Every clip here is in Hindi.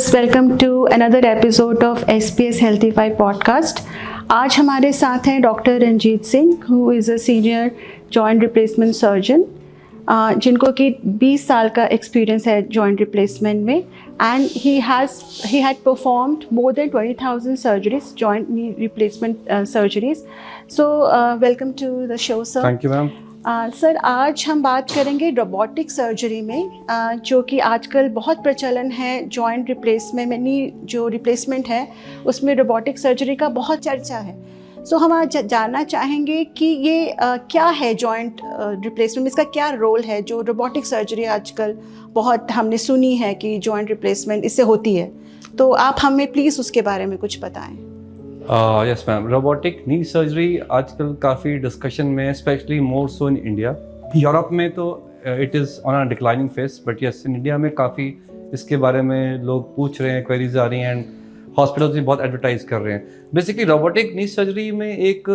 Viewers, welcome to another episode of SPS Healthify podcast. आज हमारे साथ हैं doctor Ranjit Singh, who is a senior joint replacement surgeon, जिनको कि 20 साल का एक्सपीरियंस है जॉइंट रिप्लेसमेंट में, and he had performed more than 20,000 surgeries, joint knee replacement surgeries. So welcome to the show sir. Thank you ma'am. Sir, आज हम बात करेंगे रोबोटिक सर्जरी में, जो कि आजकल बहुत प्रचलन है जॉइंट रिप्लेसमेंट में। नी जो रिप्लेसमेंट है उसमें रोबोटिक सर्जरी का बहुत चर्चा है। सो हम आज जानना चाहेंगे कि ये क्या है जॉइंट रिप्लेसमेंट में, इसका क्या रोल है। जो रोबोटिक सर्जरी आजकल बहुत हमने सुनी है कि जॉइंट रिप्लेसमेंट इससे होती है, तो आप हमें प्लीज़ उसके बारे में कुछ बताएं। Yes ma'am, robotic knee surgery आजकल काफ़ी डिस्कशन में, specially more so in India. Europe में तो it is on a declining face, but yes in India में काफ़ी इसके बारे में लोग पूछ रहे हैं, क्वेरीज आ रही हैं, एंड हॉस्पिटल्स भी बहुत एडवर्टाइज कर रहे हैं। बेसिकली रोबोटिक नी सर्जरी में एक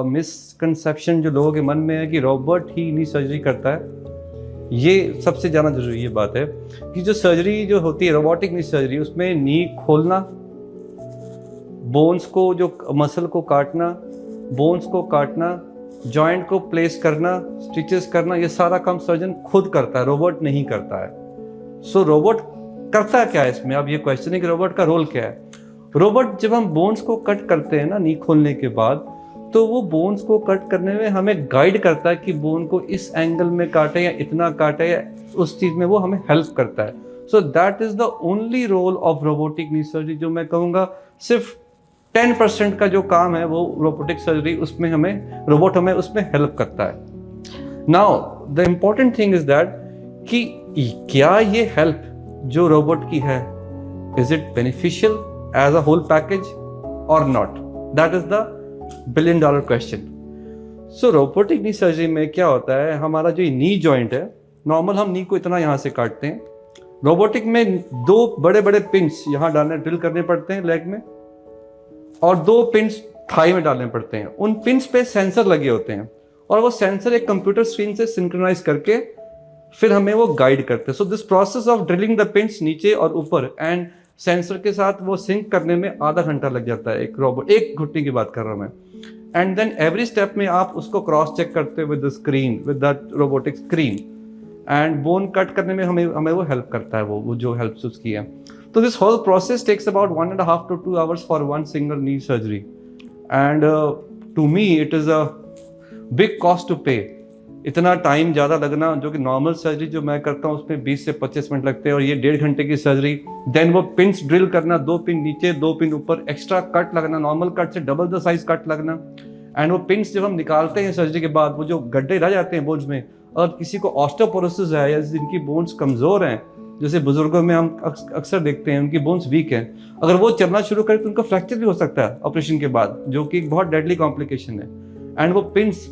मिसकंसेप्शन जो लोगों के मन में है कि रोबोट ही नी सर्जरी करता है। ये सबसे ज़्यादा जरूरी ये बात है कि जो सर्जरी जो होती है रोबोटिक नी सर्जरी, उसमें नी खोलना, बोन्स को, जो मसल को काटना, बोन्स को काटना, जॉइंट को प्लेस करना, स्टिचेस करना, ये सारा काम सर्जन खुद करता है, रोबोट नहीं करता है। सो रोबोट करता क्या है इसमें? अब ये क्वेश्चन है कि रोबोट का रोल क्या है। रोबोट जब हम बोन्स को कट करते हैं ना नी खोलने के बाद, तो वो बोन्स को कट करने में हमें गाइड करता है कि बोन को इस एंगल में काटे या इतना काटे, या उस चीज़ में वो हमें हेल्प करता है। So that is the only role of robotic knee surgery. जो मैं कहूँगा सिर्फ 10% का जो काम है वो रोबोटिक सर्जरी, उसमें हमें रोबोट हमें उसमें हेल्प करता है। Now the important thing is that कि क्या ये हेल्प जो रोबोट की है, is it beneficial as a whole package और not? That is the $1 billion question. So robotic knee surgery में क्या होता है, हमारा जो नी जॉइंट है, नॉर्मल हम नी को इतना यहाँ से काटते हैं। रोबोटिक में 2 बड़े बड़े पिंस यहाँ डालने, ड्रिल करने पड़ते हैं लेग में, और 2 पिन्स थाई में डालने पड़ते हैं। उन पिन्स पे सेंसर लगे होते हैं, और वो सेंसर एक कंप्यूटर स्क्रीन से सिंक्रोनाइज करके फिर हमें वो गाइड करते हैं। So this process of drilling the pins नीचे और ऊपर एंड सेंसर के साथ वो सिंक करने में आधा घंटा लग जाता है। एक रोबोट, एक घुटने की बात कर रहा हूँ मैं। एंड देन एवरी स्टेप में आप उसको क्रॉस चेक करते हैं with the screen, with that robotic screen, and bone cut करने में हमें वो हेल्प करता है, वो जो हेल्प उसकी है। So this whole process takes about 1.5 to 2 hours for one single knee surgery, and to me it is a big cost to pay. इतना टाइम ज़्यादा लगना, जो कि नॉर्मल सर्जरी जो मैं करता हूँ उसमें 20 से 25 मिनट लगते हैं, और ये 1.5 घंटे की सर्जरी। देन वो पिन्स ड्रिल करना, 2 पिन नीचे 2 पिन ऊपर, एक्स्ट्रा कट लगना, नॉर्मल कट से डबल द साइज कट लगना। एंड वो पिन्स जब हम निकालते हैं सर्जरी के बाद, वो जो गड्ढे रह जाते हैं बोन्स में, और किसी को ऑस्टियोपोरोसिस है या जिनकी बोन्स कमज़ोर हैं, जैसे बुजुर्गों में हम अक्सर देखते हैं उनकी बोन्स वीक हैं, अगर वो चलना शुरू करें तो उनका फ्रैक्चर भी हो सकता है ऑपरेशन के बाद, जो कि एक बहुत डेडली कॉम्प्लिकेशन है। एंड वो पिन्स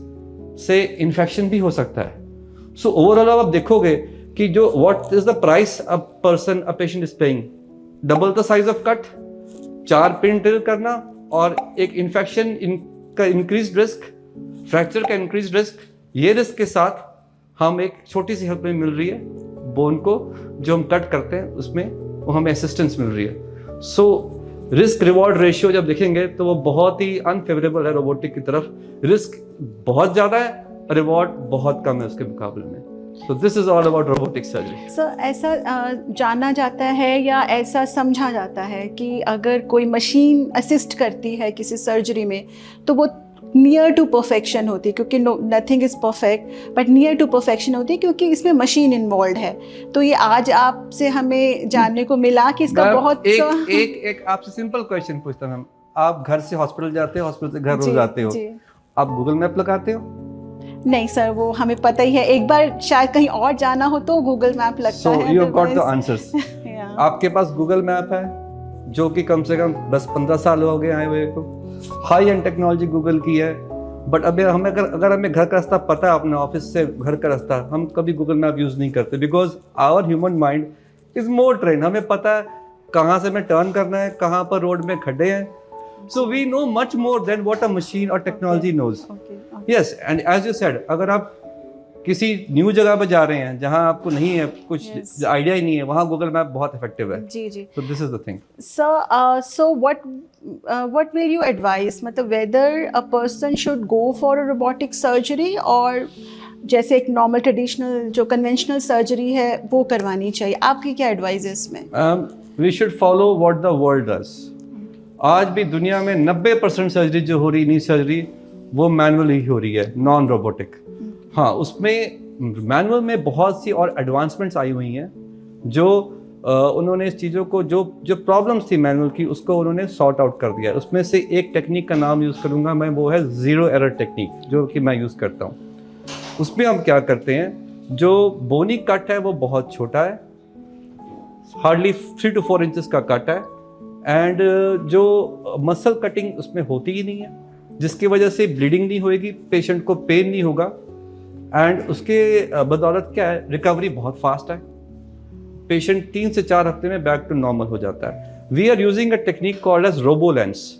से इन्फेक्शन भी हो सकता है। सो ओवरऑल आप देखोगे कि जो what is the price a person, a patient is paying, double the size of cut, 4 pin drill करना, और एक इन्फेक्शन का इंक्रीज रिस्क, फ्रैक्चर का इंक्रीज रिस्क। ये रिस्क के साथ हम एक छोटी सी हेल्प में मिल रही है, बोन को जो हम कट करते हैं उसमें वो हमें असिस्टेंस मिल रही है। सो रिस्क रिवॉर्ड रेशियो जब देखेंगे तो वो बहुत ही अनफेवरेबल है रोबोटिक की तरफ। रिस्क बहुत ज़्यादा है, रिवॉर्ड बहुत कम है उसके मुकाबले में। So this is all about robotic surgery. Sir, ऐसा जाना जाता है या ऐसा समझा जाता है कि अगर कोई मशीन असिस्ट करती है किसी सर्जरी में तो वो नियर टू परफेक्शन होती है, क्योंकि nothing is perfect, but near to perfection होती है क्योंकि इसमें मशीन इन्वॉल्व है। तो ये आज आपसे हमें जानने को मिला कि इसका बहुत एक आपसे सिंपल क्वेश्चन पूछता हूं। आप घर से हॉस्पिटल जाते हो, हॉस्पिटल से घर रोज जाते हो, आप गूगल मैप लगाते हो? नहीं सर, वो हमें पता ही है, एक बार शायद कहीं और जाना हो तो गूगल मैप लगता है। So you got the answers. आपके पास गूगल मैप है, जो कि कम से कम 10-15 साल हो गए आए हुए को, हाई एंड टेक्नोलॉजी गूगल की है। बट अभी हमें अगर हमें घर का रास्ता पता है, अपने ऑफिस से घर का रास्ता, हम कभी गूगल मैप यूज़ नहीं करते, because our human mind is more trained. हमें पता है कहाँ से हमें टर्न करना है, कहाँ पर रोड में खड्डे हैं। So we know much more than what a machine और technology knows. Yes, and as you said, अगर आप किसी न्यू जगह पर जा रहे हैं जहां आपको नहीं है, कुछ आइडिया ही नहीं है, वहां गूगल मैप बहुत इफेक्टिव है। जी जी। So this is the thing. So what will you advise, मतलब whether a person should go for a robotic surgery और जैसे एक नॉर्मल ट्रेडिशनल जो कन्वेंशनल सर्जरी है वो करवानी चाहिए? आपकी क्या एडवाइस है इसमें? We should follow what the world does. आज भी दुनिया में 90% सर्जरी जो हो रही, नी सर्जरी, वो मैनुअल ही हो रही है, नॉन रोबोटिक। हाँ, उसमें मैनुअल में बहुत सी और एडवांसमेंट्स आई हुई हैं जो उन्होंने इस चीज़ों को जो प्रॉब्लम्स थी मैनुअल की, उसको उन्होंने सॉर्ट आउट कर दिया। उसमें से एक टेक्निक का नाम यूज़ करूँगा मैं, वो है ज़ीरो एरर टेक्निक, जो कि मैं यूज़ करता हूँ। उसमें हम क्या करते हैं, जो बोनी कट है वो बहुत छोटा है, हार्डली 3 to 4 इंचेस का कट है, एंड जो मसल कटिंग उसमें होती ही नहीं है, जिसकी वजह से ब्लीडिंग नहीं होएगी, पेशेंट को पेन नहीं होगा, एंड उसके बदौलत क्या है, रिकवरी बहुत फास्ट है। पेशेंट 3 से 4 हफ्ते में बैक टू नॉर्मल हो जाता है। We are using a technique called as Robolens.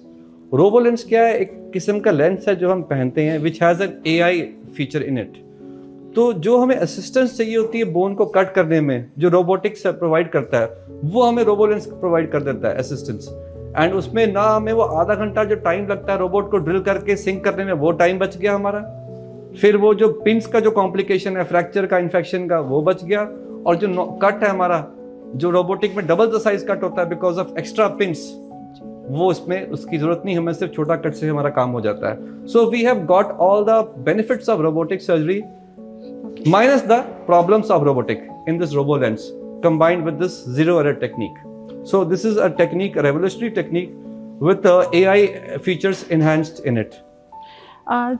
Robolens क्या है? एक किस्म का लेंस है जो हम पहनते हैं, which has an AI feature in it. तो जो हमें असिस्टेंस चाहिए होती है बोन को कट करने में, जो रोबोटिक्स प्रोवाइड करता है, वो हमें रोबोलेंस प्रोवाइड कर देता है असिस्टेंस। एंड उसमें ना हमें वो आधा घंटा जो टाइम लगता है रोबोट को ड्रिल करके सिंक करने में, वो टाइम बच गया हमारा। फिर वो जो पिंस का जो कॉम्प्लिकेशन है, फ्रैक्चर का, इन्फेक्शन का, वो बच गया। और जो कट है हमारा, जो रोबोटिक में डबल द साइज कट होता है बिकॉज ऑफ एक्स्ट्रा पिंस, वो इसमें उसकी जरूरत नहीं, हमें सिर्फ छोटा कट से हमारा काम हो जाता है। So we have got all the benefits of robotic surgery minus the problems of robotic in this RoboLens combined with this zero error technique. So this is a technique, a revolutionary technique with AI features enhanced in it.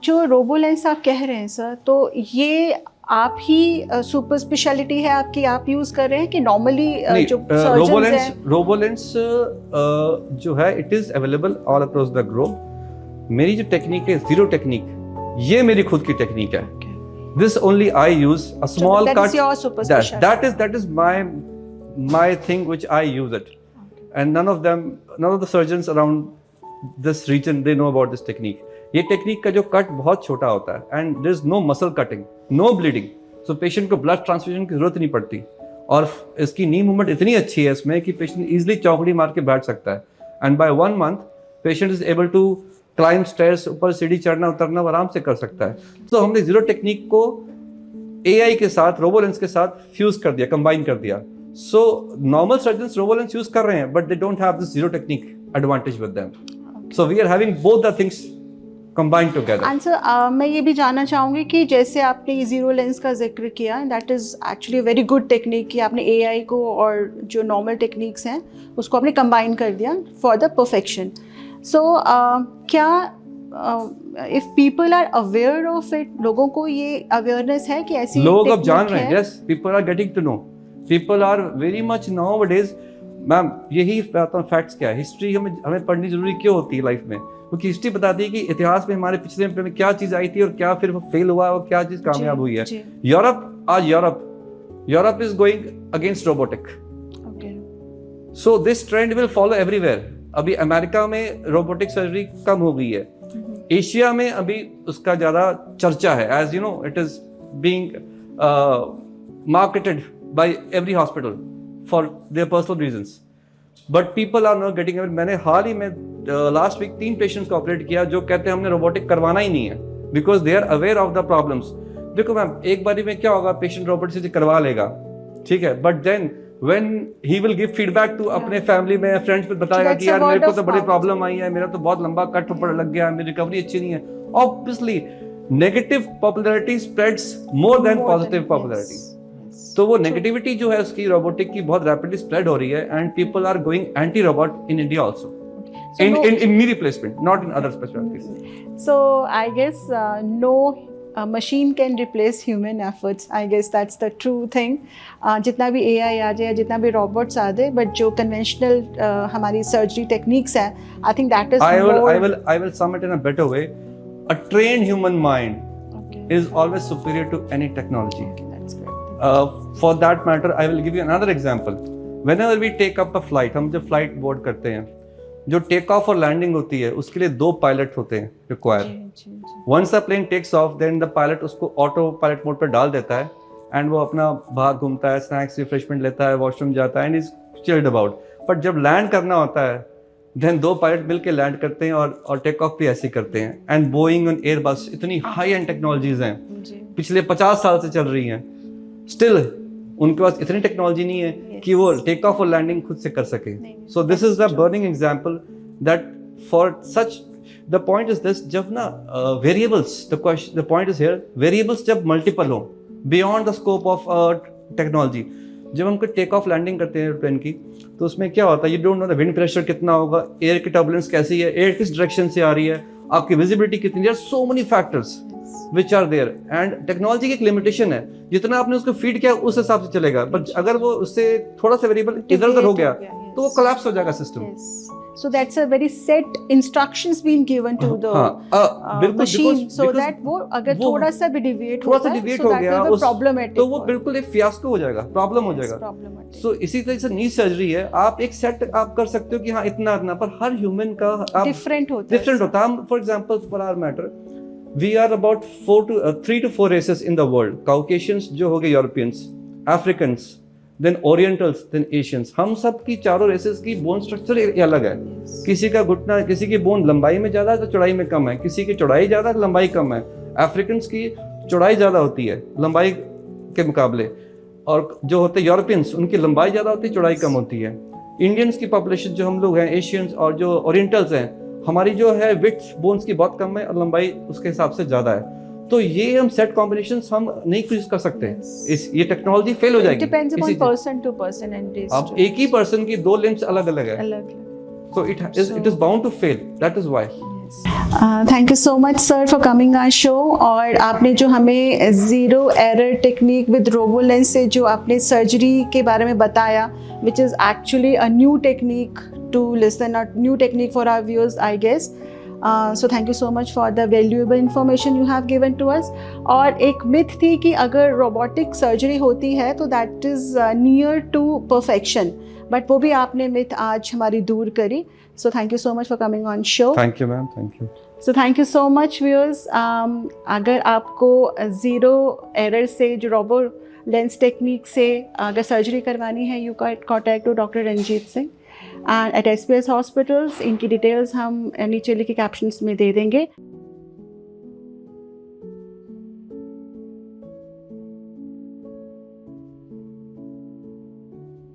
जो रोबोलेंस आप कह रहे हैं सर, तो ये आप ही सुपर स्पेशलिटी है आपकी, आप यूज कर रहे हैं कि नॉर्मली जो सर्जन्स हैं? रोबोलेंस जो है, it is available all across the globe. मेरी जो टेक्निक है, जीरो टेक्निक, ये मेरी खुद की टेक्निक है। This only I use a small that cut. Is your super specialty. That is my thing which I use it, and none of the surgeons around this region, they know about this technique. ये टेक्निक का जो कट बहुत छोटा होता है, and there is no muscle cutting, no bleeding, so patient को blood transfusion की जरूरत नहीं पड़ती। और इसकी नी मूवमेंट इतनी अच्छी है इसमें कि पेशेंट इजीली चौकड़ी मार के बैठ सकता है, and by 1 month patient is able to climb stairs, ऊपर सीढ़ी चढ़ना उतरना आराम से कर सकता है। तो हमने जीरो टेक्निक को AI के साथ, रोबोलेंस के साथ फ्यूज कर दिया, कंबाइन कर दिया। So normal surgeons Robolens use कर रहे हैं, but they don't have this zero technique advantage with them. So we are having both the things combined together. Answer मैं ये भी जानना चाहूँगी कि जैसे आपने ये जीरो लेंस का जिक्र किया, that is actually very good technique कि आपने AI को और जो नॉर्मल टेक्निक्स हैं उसको आपने कंबाइन कर दिया फॉर द परफेक्शन। सो क्या if people are aware of it, लोगों को ये अवेयरनेस है कि ऐसी लोग अब जान रहे हैं? Yes, people are getting to know, people are very much nowadays. Ma'am, यही बताता हूँ फैक्ट्स क्या है। हिस्ट्री हमें पढ़नी जरूरी क्यों होती है लाइफ में? क्योंकि हिस्ट्री बताती है कि इतिहास में हमारे पिछले में क्या चीज आई थी और क्या फिर फेल हुआ और क्या चीज कामयाब हुई है। Europe is going against robotic, so this trend will follow everywhere. अभी अमेरिका में रोबोटिक सर्जरी कम हो गई है, एशिया में अभी उसका ज्यादा चर्चा है, as you know it is being marketed by every hospital for their personal reasons, but people are not getting. मैंने हाल ही में लास्ट वीक 3 पेशेंट्स को ऑपरेट किया जो कहते हैं हमने रोबोटिक करवाना ही नहीं है, because they are aware of the problems. देखो मैम, एक बारी में क्या होगा, पेशेंट रोबोटिक से करवा लेगा, ठीक है, but then when he will give feedback to अपने फैमिली में, फ्रेंड्स पे बताएगा कि यार मेरे को तो बड़ी प्रॉब्लम आई है, मेरा तो बहुत लंबा कट ऊपर लग गया, मेरी रिकवरी अच्छी नहीं है। Obviously negative popularity spreads more than positive popularity. तो वो नेगेटिविटी जो है उसकी रोबोटिक की बहुत रैपिडली स्प्रेड हो रही है, and people are going anti robot in India also, in knee replacement, not in other specialties. So I guess no machine can replace human efforts. I guess that's the true thing. जितना भी AI आ जाए, जितना भी robots आ जाए, but जो conventional हमारी surgery techniques हैं, I think that is I will sum it in a better way. A trained human mind is always superior to any technology. Okay, that's great. For that matter, I will give you another example. Whenever we take up a flight, हम जब flight board करते हैं, जो टेक ऑफ और लैंडिंग होती है उसके लिए 2 पायलट होते हैं require. Once the plane takes off then the pilot उसको ऑटो पायलट मोड पर डाल देता है एंड वो अपना बाहर घूमता है, स्नैक्स रिफ्रेशमेंट लेता है, वॉशरूम जाता है and is chilled about. But जब लैंड करना होता है देन 2 पायलट मिलकर लैंड करते हैं और टेक ऑफ भी ऐसे ही करते हैं। एंड बोइंग और एयरबस इतनी हाई एंड टेक्नोलॉजीज हैं, पिछले 50 साल से चल रही हैं, स्टिल उनके पास इतनी टेक्नोलॉजी नहीं है कि वो टेक ऑफ और लैंडिंग खुद से कर सके। So this is the burning example that for such the point is this, जब ना variables the point is here, variables जब मल्टीपल हो beyond the scope of technology, जब हम टेक ऑफ लैंडिंग करते हैं एयरप्लेन की तो उसमें क्या होता है, you don't know the wind pressure कितना होगा, एयर की टर्बुलेंस कैसी है, एयर किस डायरेक्शन से आ रही है, आपकी विजिबिलिटी कितनी, there are so many factors which are there. And technology की एक लिमिटेशन है, जितना आपने उसको फीड किया उस हिसाब से चलेगा, बट अगर वो उससे थोड़ा सा वेरिएबल इधर उधर हो गया तो वो कोलैप्स हो जाएगा system. So that's a very set instructions being given to the machine, so that वो अगर थोड़ा सा भी deviate हो गया problematic, तो वो बिल्कुल एक fiasco हो जाएगा, प्रॉब्लम हो जाएगा। So इसी तरह से नी सर्जरी है, आप एक सेट आप कर सकते हो कि हाँ इतना इतना, पर हर ह्यूमन का डिफरेंट होता है। हम for example for our matter we are about 3 to 4 races in the world, Caucasians जो हो गए, Europeans, Africans, then Orientals, then Asians. हम सब की चारों रेसेस की बोन स्ट्रक्चर अलग है, किसी का घुटना, किसी की बोन लंबाई में ज्यादा है तो चौड़ाई में कम है, किसी की चौड़ाई ज्यादा है लंबाई कम है। अफ्रीकन्स की चौड़ाई ज्यादा होती है लंबाई के मुकाबले, और जो होते हैं यूरोपियंस उनकी लंबाई ज्यादा होती है, चौड़ाई कम होती है। इंडियंस की पॉपुलेशन जो हम लोग हैं, एशियंस और जो ओरिएंटल्स हैं, हमारी जो है विड्थ बोन्स की बहुत कम है और लंबाई उसके हिसाब से ज्यादा है। तो ये हम सेट कॉम्बिनेशंस हम नहीं यूज कर सकते, इस ये टेक्नोलॉजी फेल हो जाएगी। Depends upon person to person and अब एक ही पर्सन की 2 लिम्स अलग अलग है, so it is bound to fail, that is why. Thank you so much sir for coming our show. और आपने जो हमें zero error technique with Robolens से जो आपने सर्जरी के बारे में बताया, which is actually a new technique to listen, a new technique for our viewers I guess. So thank you so much for the valuable information you have given to us. और एक मिथ थी कि अगर रोबोटिक सर्जरी होती है तो that is near to perfection, but वो भी आपने मिथ आज हमारी दूर करी। So thank you so much for coming on show. Thank you ma'am, thank you. So thank you so much viewers. अगर आपको ज़ीरो एरर से जो रोबो लेंस टेक्निक से अगर सर्जरी करवानी है, you contact to doctor Ranjit Singh and at SPS hospitals. इनकी डिटेल्स हम नीचे लिखे कैप्शंस में दे देंगे।